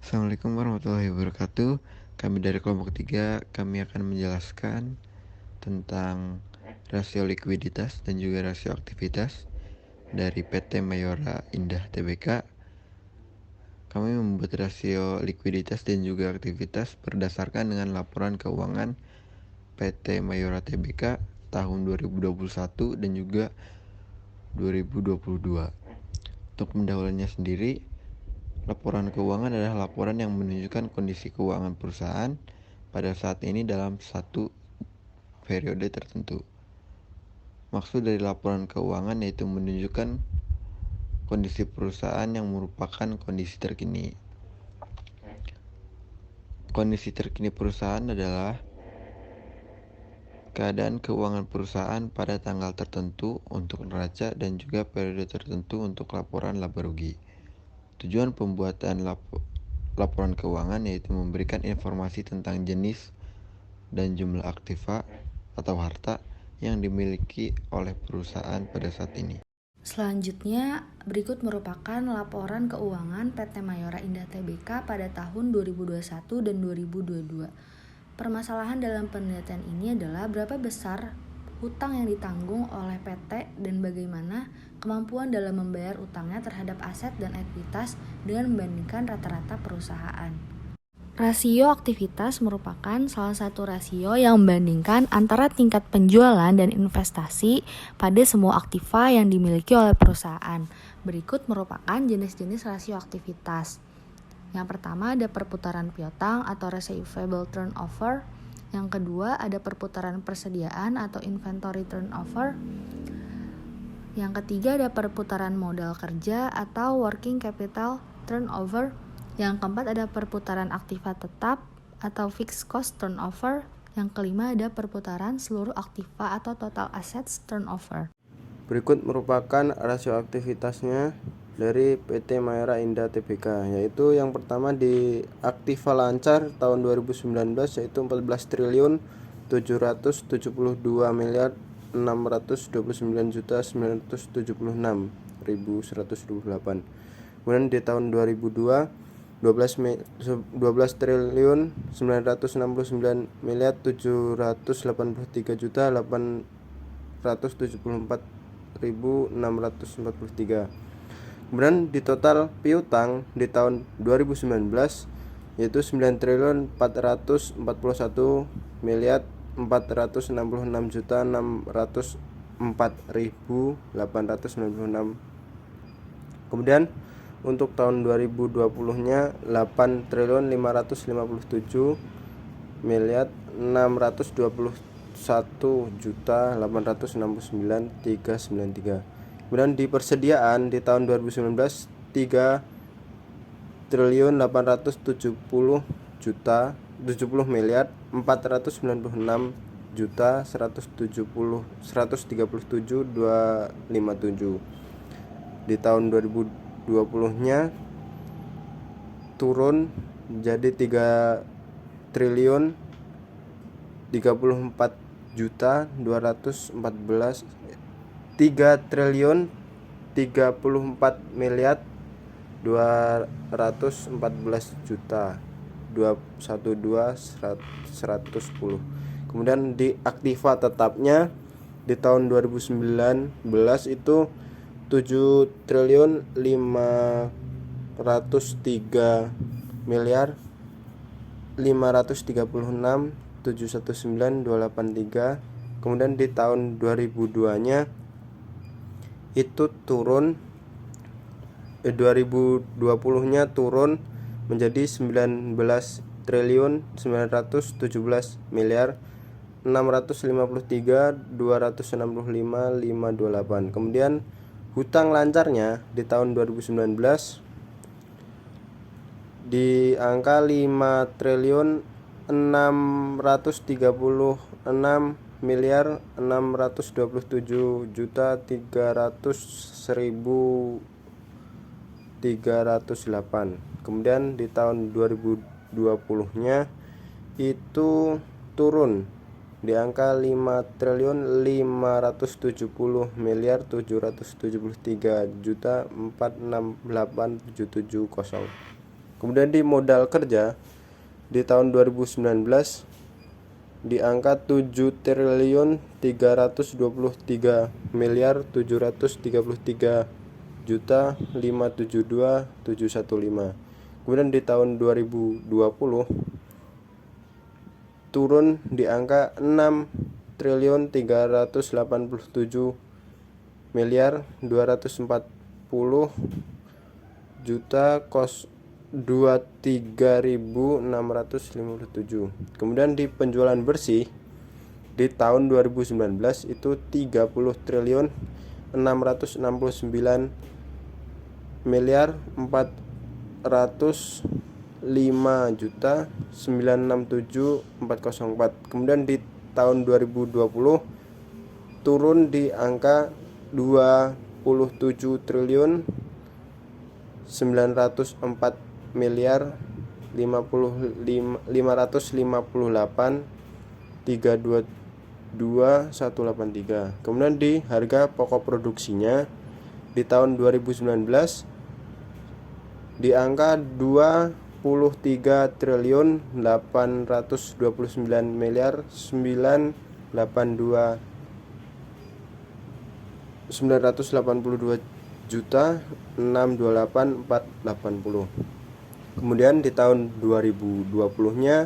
Assalamualaikum warahmatullahi wabarakatuh. Kami dari kelompok 3, kami akan menjelaskan tentang rasio likuiditas dan juga rasio aktivitas dari PT Mayora Indah Tbk. Kami membuat rasio likuiditas dan juga aktivitas berdasarkan dengan laporan keuangan PT Mayora Tbk tahun 2021 dan juga 2022. Untuk pendahulunya sendiri, laporan keuangan adalah laporan yang menunjukkan kondisi keuangan perusahaan pada saat ini dalam satu periode tertentu. Maksud dari laporan keuangan yaitu menunjukkan kondisi perusahaan yang merupakan kondisi terkini. Kondisi terkini perusahaan adalah keadaan keuangan perusahaan pada tanggal tertentu untuk neraca dan juga periode tertentu untuk laporan laba rugi. Tujuan pembuatan laporan keuangan yaitu memberikan informasi tentang jenis dan jumlah aktiva atau harta yang dimiliki oleh perusahaan pada saat ini. Selanjutnya, berikut merupakan laporan keuangan PT Mayora Indah Tbk pada tahun 2021 dan 2022. Permasalahan dalam penelitian ini adalah berapa besar hutang yang ditanggung oleh PT dan bagaimana kemampuan dalam membayar utangnya terhadap aset dan ekuitas dengan membandingkan rata-rata perusahaan. Rasio aktivitas merupakan salah satu rasio yang membandingkan antara tingkat penjualan dan investasi pada semua aktiva yang dimiliki oleh perusahaan. Berikut merupakan jenis-jenis rasio aktivitas. Yang pertama ada perputaran piutang atau receivable turnover. Yang kedua ada perputaran persediaan atau inventory turnover. Yang ketiga ada perputaran modal kerja atau working capital turnover. Yang keempat ada perputaran aktiva tetap atau fixed cost turnover. Yang kelima ada perputaran seluruh aktiva atau total assets turnover. Berikut merupakan rasio aktivitasnya dari PT Mayora Indah Tbk, yaitu yang pertama di aktiva lancar tahun 2019 yaitu 14 triliun 772 miliar 629 juta 976.128. Kemudian di tahun 2002 12 triliun 969 miliar 783 juta 874.643. Kemudian di total piutang di tahun 2019 yaitu 9 triliun 441 miliar 466 juta 604.896. Kemudian untuk tahun 2020-nya 8 triliun 557 miliar 621 juta 869.393. Kemudian di persediaan di tahun 2019 3 triliun 870 juta 70 miliar 496 juta 137.257. Di tahun 2020-nya turun jadi 3 triliun 34 juta 214 3 triliun 34 miliar 214 juta 212.110. Kemudian di aktiva tetapnya di tahun 2019 itu 7 triliun 503 miliar 536.719.283. Kemudian di tahun 2002-nya itu turun 2020-nya turun menjadi 19 triliun 917 miliar 653.265.528. Kemudian hutang lancarnya di tahun 2019 di angka 5 triliun 636 miliar 627 juta 300.308. Kemudian di tahun 2020-nya itu turun di angka 5 triliun 570 miliar 773 juta 468.770. Kemudian di modal kerja di tahun 2019 di angka 7.333.715.572.715. Kemudian di tahun 2020 turun di angka 6.387.236.657. Kemudian di penjualan bersih di tahun 2019 itu 30.609.405.967.404. Kemudian di tahun 2020 turun di angka 27.554.558.322.183. Kemudian di harga pokok produksinya di tahun 2019 di angka 23.982.628.480. Kemudian di tahun 2020-nya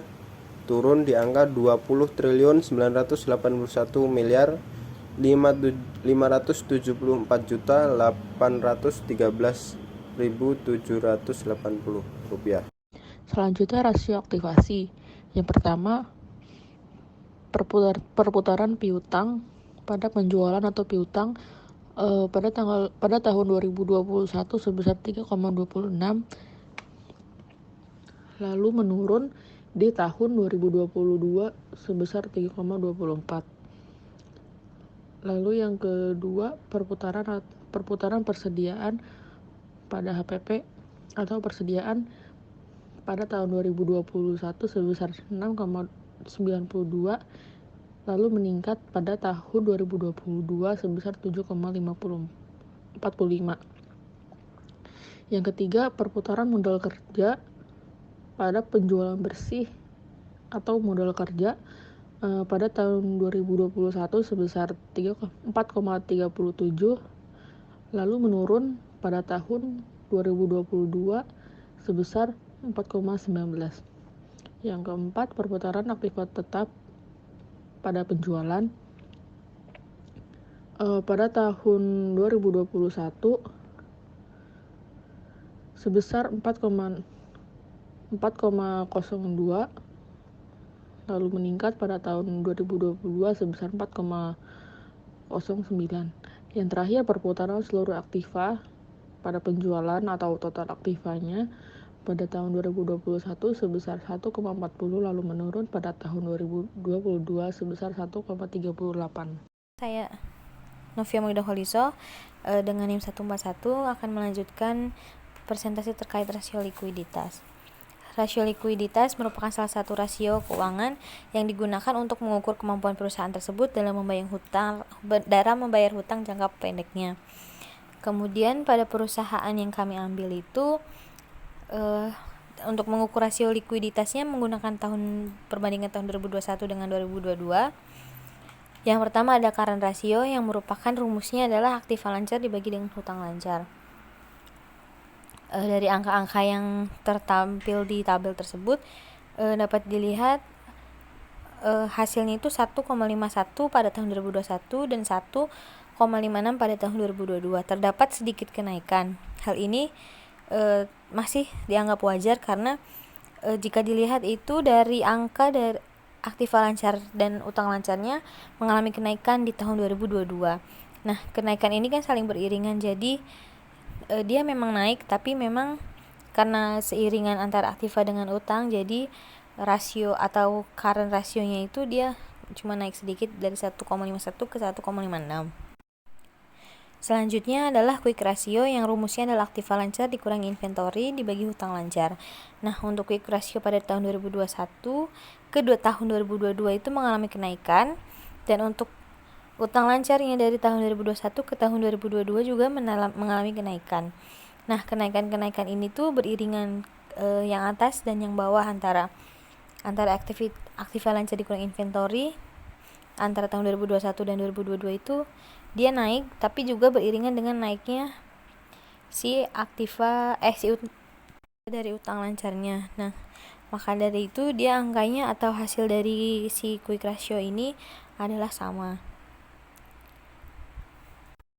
turun di angka 20.981.584.813.780 rupiah. Selanjutnya rasio aktivasi. Yang pertama, perputaran piutang pada penjualan atau piutang pada tahun 2021 sebesar 3,26, lalu menurun di tahun 2022 sebesar 3,24. Lalu yang kedua, perputaran persediaan pada HPP atau persediaan pada tahun 2021 sebesar 6,92, lalu meningkat pada tahun 2022 sebesar 7,45. Yang ketiga, perputaran modal kerja pada penjualan bersih atau modal kerja pada tahun 2021 sebesar 4,37, lalu menurun pada tahun 2022 sebesar 4,19. Yang keempat, perputaran aktiva tetap pada penjualan pada tahun 2021 sebesar 4,02, lalu meningkat pada tahun 2022 sebesar 4,09. Yang terakhir, perputaran seluruh aktiva pada penjualan atau total aktivanya pada tahun 2021 sebesar 1,40, lalu menurun pada tahun 2022 sebesar 1,38. Saya Novia Muida Kholiso dengan NIM 141 akan melanjutkan presentasi terkait rasio likuiditas. Rasio likuiditas merupakan salah satu rasio keuangan yang digunakan untuk mengukur kemampuan perusahaan tersebut dalam membayar hutang jangka pendeknya. Kemudian pada perusahaan yang kami ambil itu untuk mengukur rasio likuiditasnya menggunakan perbandingan tahun 2021 dengan 2022. Yang pertama ada current ratio yang merupakan rumusnya adalah aktiva lancar dibagi dengan hutang lancar. Dari angka-angka yang tertampil di tabel tersebut dapat dilihat hasilnya itu 1,51 pada tahun 2021 dan 1,56 pada tahun 2022. Terdapat sedikit kenaikan. Hal ini masih dianggap wajar karena jika dilihat itu dari angka dari aktiva lancar dan utang lancarnya mengalami kenaikan di tahun 2022. Nah, kenaikan ini kan saling beriringan, jadi dia memang naik, tapi memang karena seiringan antara aktiva dengan utang, jadi rasio atau current rasionya itu dia cuma naik sedikit dari 1,51 ke 1,56. Selanjutnya adalah quick ratio yang rumusnya adalah aktiva lancar dikurangi inventory dibagi hutang lancar. Nah, untuk quick ratio pada tahun 2021 ke tahun 2022 itu mengalami kenaikan, dan untuk utang lancarnya dari tahun 2021 ke tahun 2022 juga mengalami kenaikan. Nah, kenaikan-kenaikan ini tuh beriringan yang atas dan yang bawah antara aktiva lancar dikurang inventory antara tahun 2021 dan 2022 itu dia naik, tapi juga beriringan dengan naiknya si dari utang lancarnya. Nah, maka dari itu dia angkanya atau hasil dari si quick ratio ini adalah sama.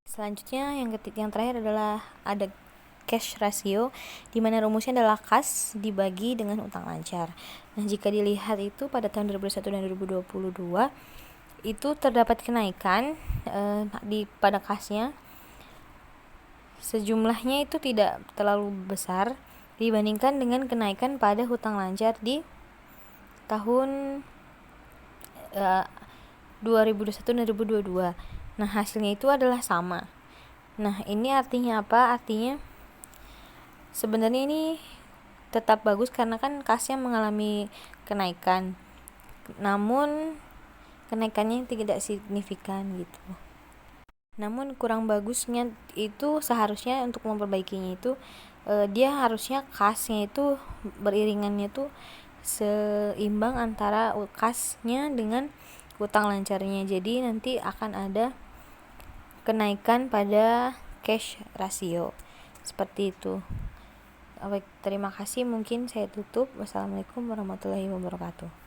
Selanjutnya yang terakhir adalah ada cash ratio, di mana rumusnya adalah kas dibagi dengan utang lancar. Nah, jika dilihat itu pada tahun 2021 dan 2022 itu terdapat kenaikan pada kasnya. Sejumlahnya itu tidak terlalu besar dibandingkan dengan kenaikan pada hutang lancar di tahun 2021 dan 2022. Nah, hasilnya itu adalah sama. Nah, ini artinya apa? Artinya sebenarnya ini tetap bagus karena kan kasnya mengalami kenaikan, namun kenaikannya tidak signifikan gitu. Namun kurang bagusnya itu seharusnya untuk memperbaikinya itu dia harusnya kasnya itu beriringannya itu seimbang antara kasnya dengan utang lancarnya. Jadi nanti akan ada kenaikan pada cash ratio seperti itu. Baik, terima kasih. Mungkin saya tutup. Wassalamualaikum warahmatullahi wabarakatuh.